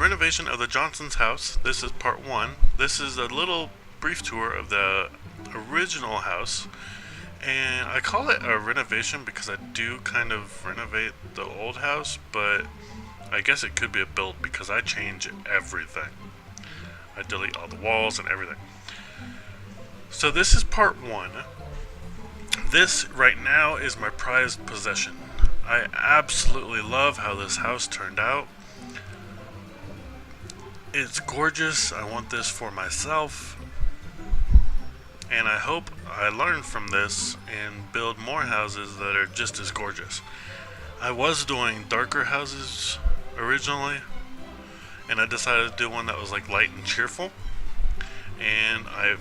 renovation of the Johnson's house. This is part one. This is a little brief tour of the original house. And I call it a renovation because I do kind of renovate the old house, but I guess it could be a build because I change everything. I delete all the walls and everything. So this is part one. This right now is my prized possession. I absolutely love how this house turned out. It's gorgeous. I want this for myself. And I hope I learn from this and build more houses that are just as gorgeous. I was doing darker houses originally, and I decided to do one that was like light and cheerful. And I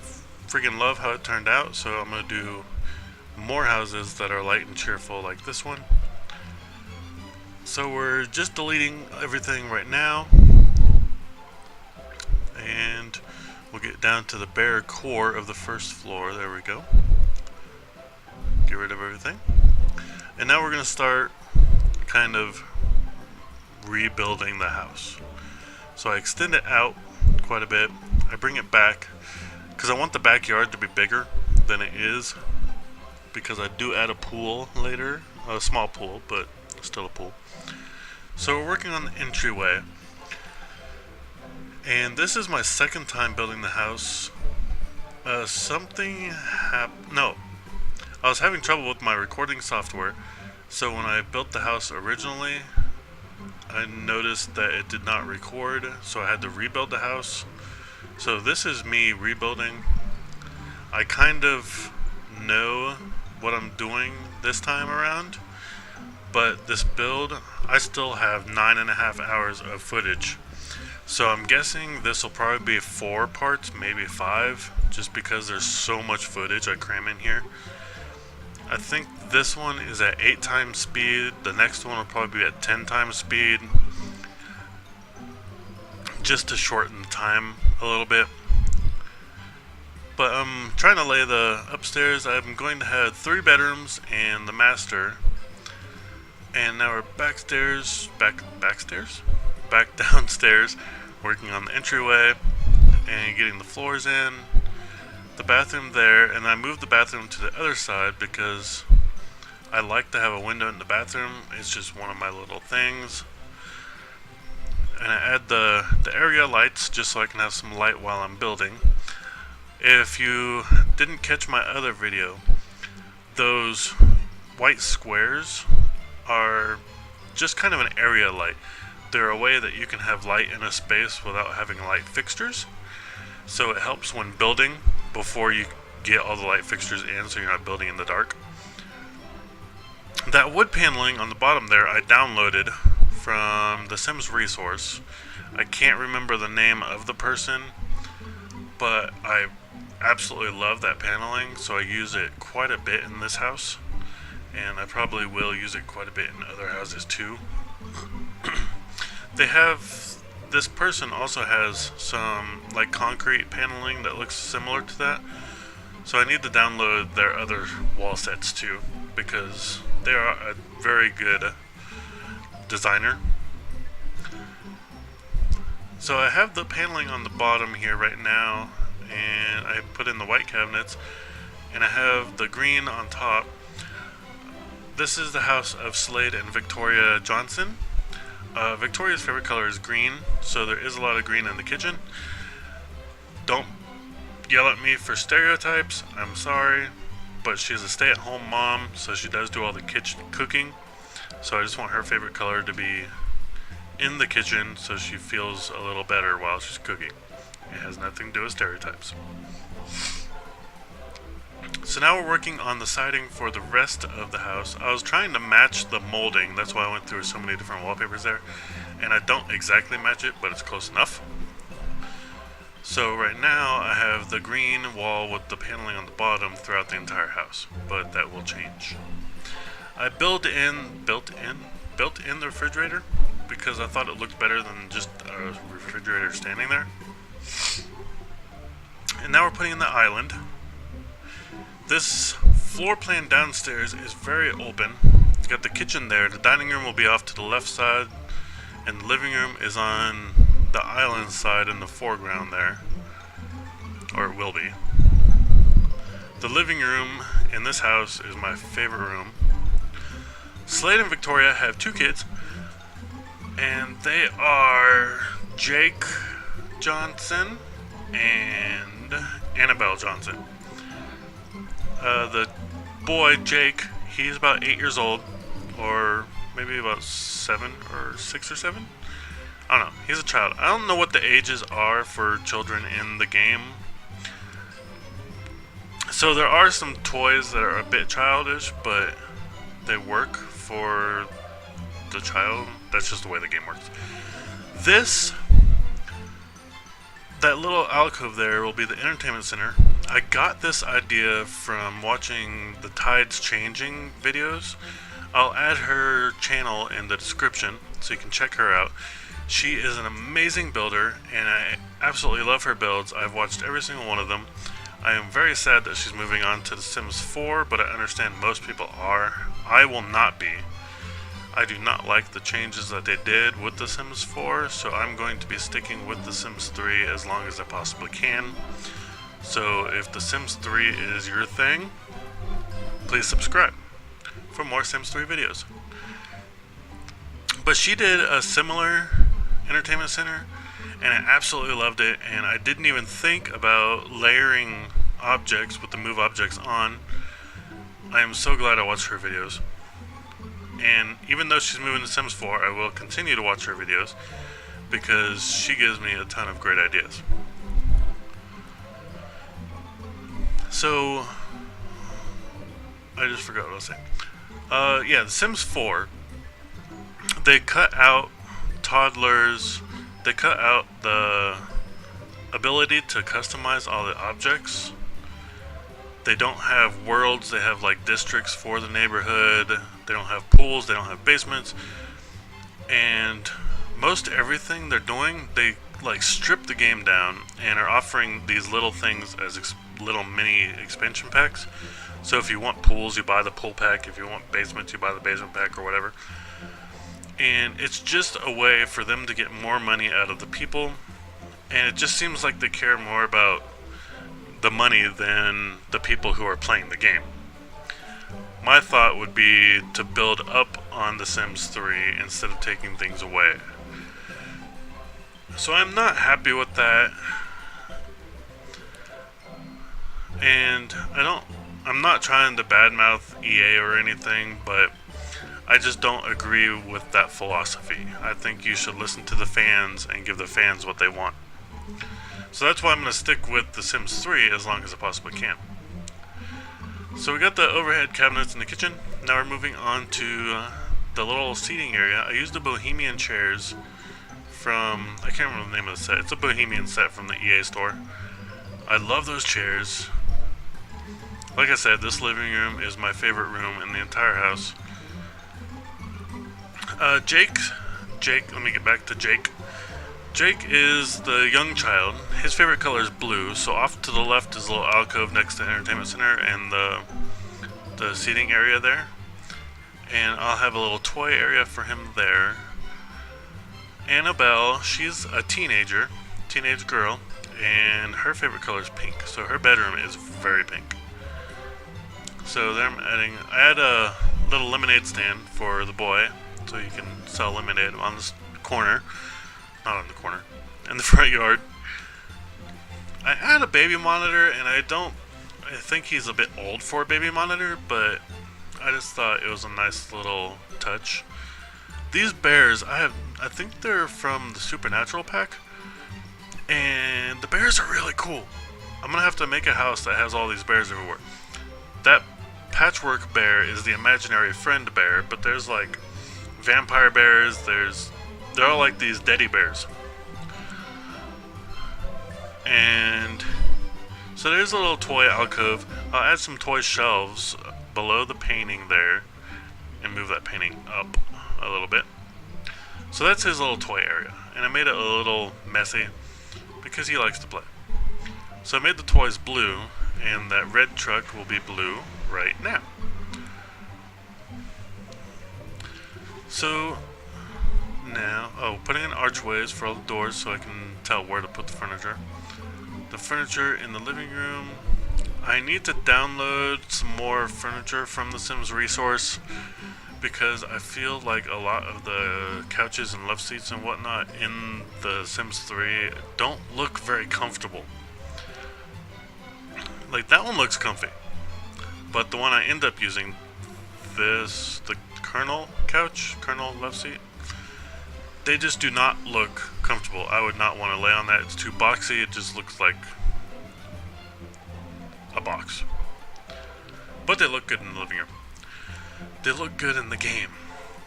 freaking love how it turned out, so I'm going to do more houses that are light and cheerful like this one. So we're just deleting everything right now, and we'll get down to the bare core of the first floor. There we go. Get rid of everything. And now we're going to start kind of rebuilding the house. So I extend it out quite a bit. I bring it back because I want the backyard to be bigger than it is, because I do add a pool later. A small pool, but still a pool. So we're working on the entryway. And this is my second time building the house. I was having trouble with my recording software. So when I built the house originally, I noticed that it did not record, so I had to rebuild the house. So this is me rebuilding. I kind of know what I'm doing this time around, but this build, I still have 9.5 hours of footage. So I'm guessing this will probably be 4 parts, maybe 5, just because there's so much footage I cram in here. I think this one is at 8 times speed. The next one will probably be at 10 times speed, just to shorten the time a little bit. But I'm trying to lay the upstairs. I'm going to have 3 bedrooms and the master. And now we're back downstairs, working on the entryway and getting the floors in. The bathroom there, and I moved the bathroom to the other side because I like to have a window in the bathroom. It's just one of my little things. And I add the area lights just so I can have some light while I'm building. If you didn't catch my other video, those white squares are just kind of an area light. They're a way that you can have light in a space without having light fixtures. So it helps when building before you get all the light fixtures in, so you're not building in the dark. That wood paneling on the bottom there I downloaded from the Sims resource. I can't remember the name of the person, but I absolutely love that paneling, so I use it quite a bit in this house, and I probably will use it quite a bit in other houses too. This person also has some like concrete paneling that looks similar to that, so I need to download their other wall sets too, because they are a very good designer. So I have the paneling on the bottom here right now, and I put in the white cabinets, and I have the green on top. This is the house of Slade and Victoria Johnson. Victoria's favorite color is green, so there is a lot of green in the kitchen. Don't yell at me for stereotypes, I'm sorry, but she's a stay-at-home mom, so she does do all the kitchen cooking. So I just want her favorite color to be in the kitchen so she feels a little better while she's cooking. It has nothing to do with stereotypes. So now we're working on the siding for the rest of the house. I was trying to match the molding, that's why I went through so many different wallpapers there. And I don't exactly match it, but it's close enough. So right now I have the green wall with the paneling on the bottom throughout the entire house, but that will change. I built in the refrigerator because I thought it looked better than just a refrigerator standing there. And now we're putting in the island. This floor plan downstairs is very open. It's got the kitchen there. The dining room will be off to the left side, and the living room is on the island side in the foreground there, or it will be. The living room in this house is my favorite room. Slade and Victoria have 2 kids, and they are Jake Johnson and Annabelle Johnson. The boy, Jake, he's about 8 years old, or maybe about 7 or 6 or 7. I don't know. He's a child. I don't know what the ages are for children in the game. So there are some toys that are a bit childish, but they work for the child. That's just the way the game works. That little alcove there will be the entertainment center. I got this idea from watching the Tides Changing videos. I'll add her channel in the description so you can check her out. She is an amazing builder, and I absolutely love her builds. I've watched every single one of them. I am very sad that she's moving on to The Sims 4, but I understand most people are. I will not be. I do not like the changes that they did with The Sims 4, so I'm going to be sticking with The Sims 3 as long as I possibly can. So if The Sims 3 is your thing, please subscribe for more Sims 3 videos. But she did a similar entertainment center, and I absolutely loved it, and I didn't even think about layering objects with the move objects on. I am so glad I watched her videos. And even though she's moving to Sims 4, I will continue to watch her videos because she gives me a ton of great ideas. So, I just forgot what I was saying. Yeah, The Sims 4, they cut out toddlers, they cut out the ability to customize all the objects. They don't have worlds, they have like districts for the neighborhood. They don't have pools, they don't have basements. And most everything they're doing, they like strip the game down and are offering these little things as little mini expansion packs. So if you want pools, you buy the pool pack. If you want basements, you buy the basement pack or whatever. And it's just a way for them to get more money out of the people. And it just seems like they care more about the money than the people who are playing the game. My thought would be to build up on The Sims 3 instead of taking things away. So I'm not happy with that. And I'm not trying to badmouth EA or anything, but I just don't agree with that philosophy. I think you should listen to the fans and give the fans what they want. So that's why I'm going to stick with The Sims 3 as long as I possibly can. So we got the overhead cabinets in the kitchen. Now we're moving on to the little seating area. I used the Bohemian chairs from, I can't remember the name of the set. It's a Bohemian set from the EA store. I love those chairs. Like I said, this living room is my favorite room in the entire house. Jake, let me get back to Jake. Jake is the young child. His favorite color is blue, so off to the left is a little alcove next to the entertainment center and the seating area there. And I'll have a little toy area for him there. Annabelle, she's a teenage girl, and her favorite color is pink, so her bedroom is very pink. So there I add a little lemonade stand for the boy, so you can sell lemonade on this corner. Not on the corner, in the front yard. I add a baby monitor, and I think he's a bit old for a baby monitor, but I just thought it was a nice little touch. These bears, I think they're from the Supernatural pack, and the bears are really cool. I'm gonna have to make a house that has all these bears everywhere. That patchwork bear is the imaginary friend bear, but there's like vampire bears, they're all like these teddy bears. And so there's a little toy alcove. I'll add some toy shelves below the painting there and move that painting up a little bit. So that's his little toy area. And I made it a little messy because he likes to play. So I made the toys blue, and that red truck will be blue right now. now, putting in archways for all the doors so I can tell where to put the furniture. The furniture in the living room. I need to download some more furniture from the Sims resource because I feel like a lot of the couches and love seats and whatnot in the Sims 3 don't look very comfortable. Like, that one looks comfy, but the one I end up using, the Colonel couch, Colonel love seat, they just do not look comfortable. I would not want to lay on that. It's too boxy. It just looks like a box. But they look good in the living room. They look good in the game.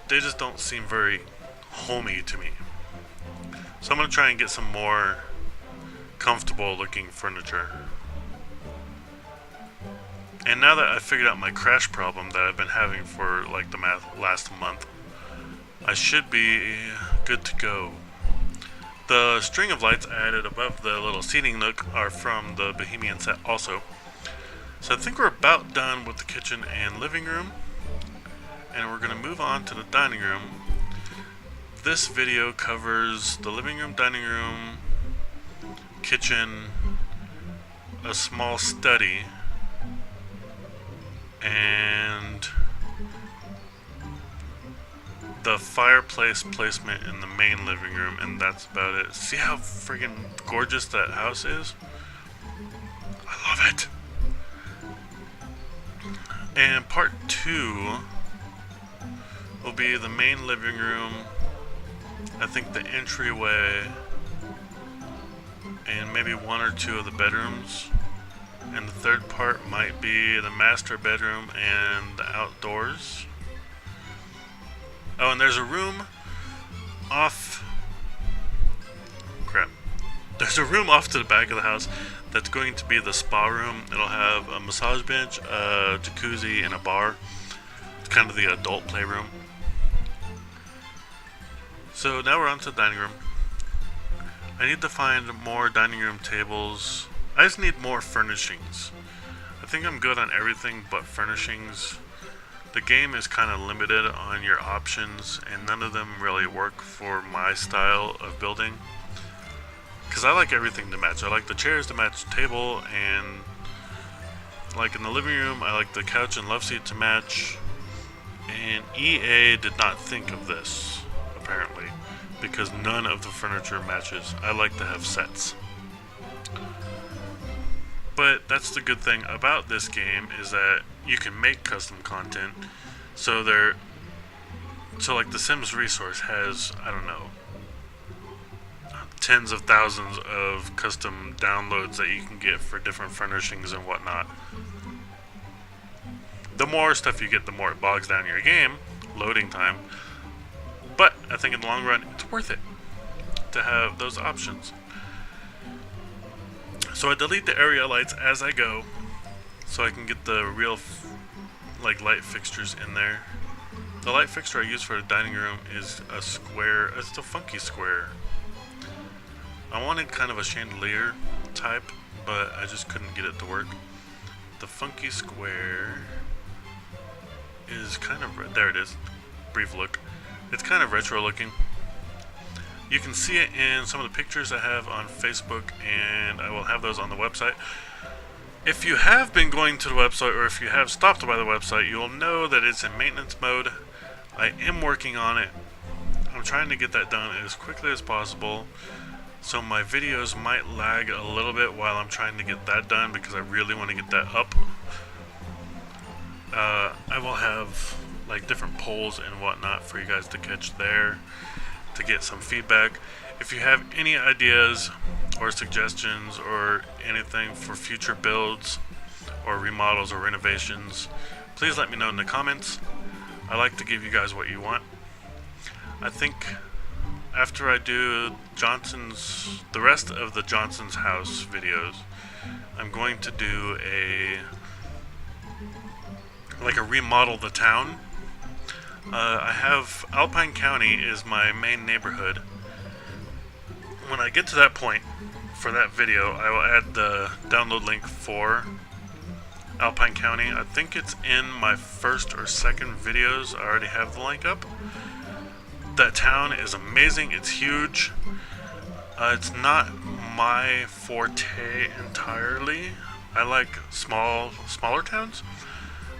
They just don't seem very homey to me. So I'm going to try and get some more comfortable looking furniture. And now that I've figured out my crash problem that I've been having for like the last month, I should be good to go. The string of lights I added above the little seating nook are from the Bohemian set also. So I think we're about done with the kitchen and living room. And we're going to move on to the dining room. This video covers the living room, dining room, kitchen, a small study, and the fireplace placement in the main living room, and that's about it. See how friggin' gorgeous that house is? I love it. And part 2 will be the main living room, I think the entryway, and maybe 1 or 2 of the bedrooms. And the third part might be the master bedroom and the outdoors. Oh, and there's a room off... Crap. There's a room off to the back of the house that's going to be the spa room. It'll have a massage bench, a jacuzzi, and a bar. It's kind of the adult playroom. So now we're on to the dining room. I need to find more dining room tables. I just need more furnishings. I think I'm good on everything but furnishings. The game is kind of limited on your options, and none of them really work for my style of building. Because I like everything to match. I like the chairs to match the table, and like in the living room, I like the couch and love seat to match. And EA did not think of this, apparently, because none of the furniture matches. I like to have sets. But that's the good thing about this game, is that you can make custom content. So like the Sims resource has, I don't know, tens of thousands of custom downloads that you can get for different furnishings and whatnot. The more stuff you get, the more it bogs down your game, loading time. But I think in the long run, it's worth it to have those options. So I delete the area lights as I go, so I can get the real light fixtures in there. The light fixture I use for the dining room is a square. It's a funky square. I wanted kind of a chandelier type, but I just couldn't get it to work. The funky square is kind of there. It is. Brief look. It's kind of retro looking. You can see it in some of the pictures I have on Facebook, and I will have those on the website. If you have been going to the website, or if you have stopped by the website, you will know that it's in maintenance mode. I am working on it. I'm trying to get that done as quickly as possible, so my videos might lag a little bit while I'm trying to get that done, because I really want to get that up. I will have like different polls and whatnot for you guys to catch there, to get some feedback. If you have any ideas or suggestions or anything for future builds or remodels or renovations, please let me know in the comments. I like to give you guys what you want. I think after I do the rest of the Johnson's house videos, I'm going to do a remodel the town. I have Alpine County is my main neighborhood. When I get to that point for that video, I will add the download link for Alpine County. I think it's in my first or second videos. I already have the link up. That town is amazing. It's huge. It's not my forte entirely. I like smaller towns.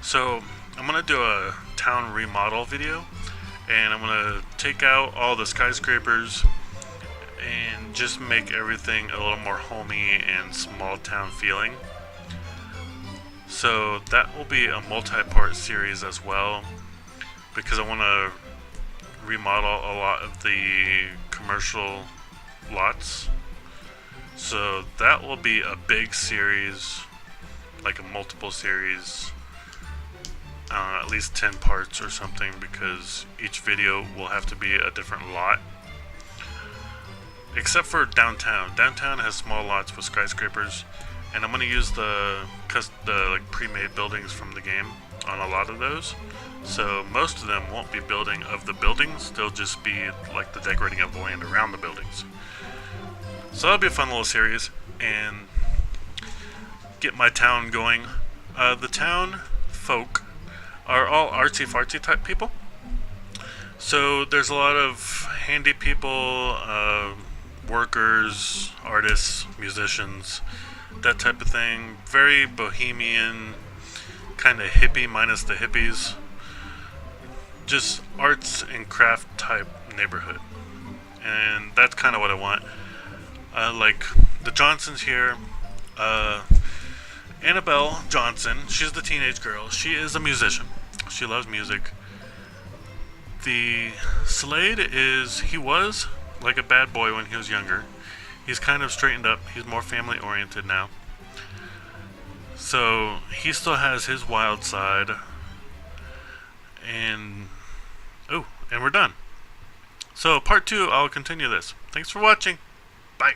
So I'm gonna do a town remodel video, and I'm gonna take out all the skyscrapers and just make everything a little more homey and small town feeling. So that will be a multi-part series as well, because I want to remodel a lot of the commercial lots. So that will be a big series, like a multiple series, at least 10 parts or something, because each video will have to be a different lot. Except for downtown. Downtown has small lots with skyscrapers, and I'm going to use the like pre-made buildings from the game on a lot of those. So most of them won't be building of the buildings, they'll just be like the decorating of the land around the buildings. So that'll be a fun little series, and get my town going. The town folk are all artsy-fartsy type people. So there's a lot of handy people, workers, artists, musicians, that type of thing. Very bohemian, kind of hippie minus the hippies. Just arts and craft type neighborhood. And that's kind of what I want. Like the Johnsons here, Annabelle Johnson, she's the teenage girl. She is a musician. She loves music. The Slade he was like a bad boy when he was younger. He's kind of straightened up. He's more family oriented now. So he still has his wild side. And we're done. So part 2, I'll continue this. Thanks for watching. Bye.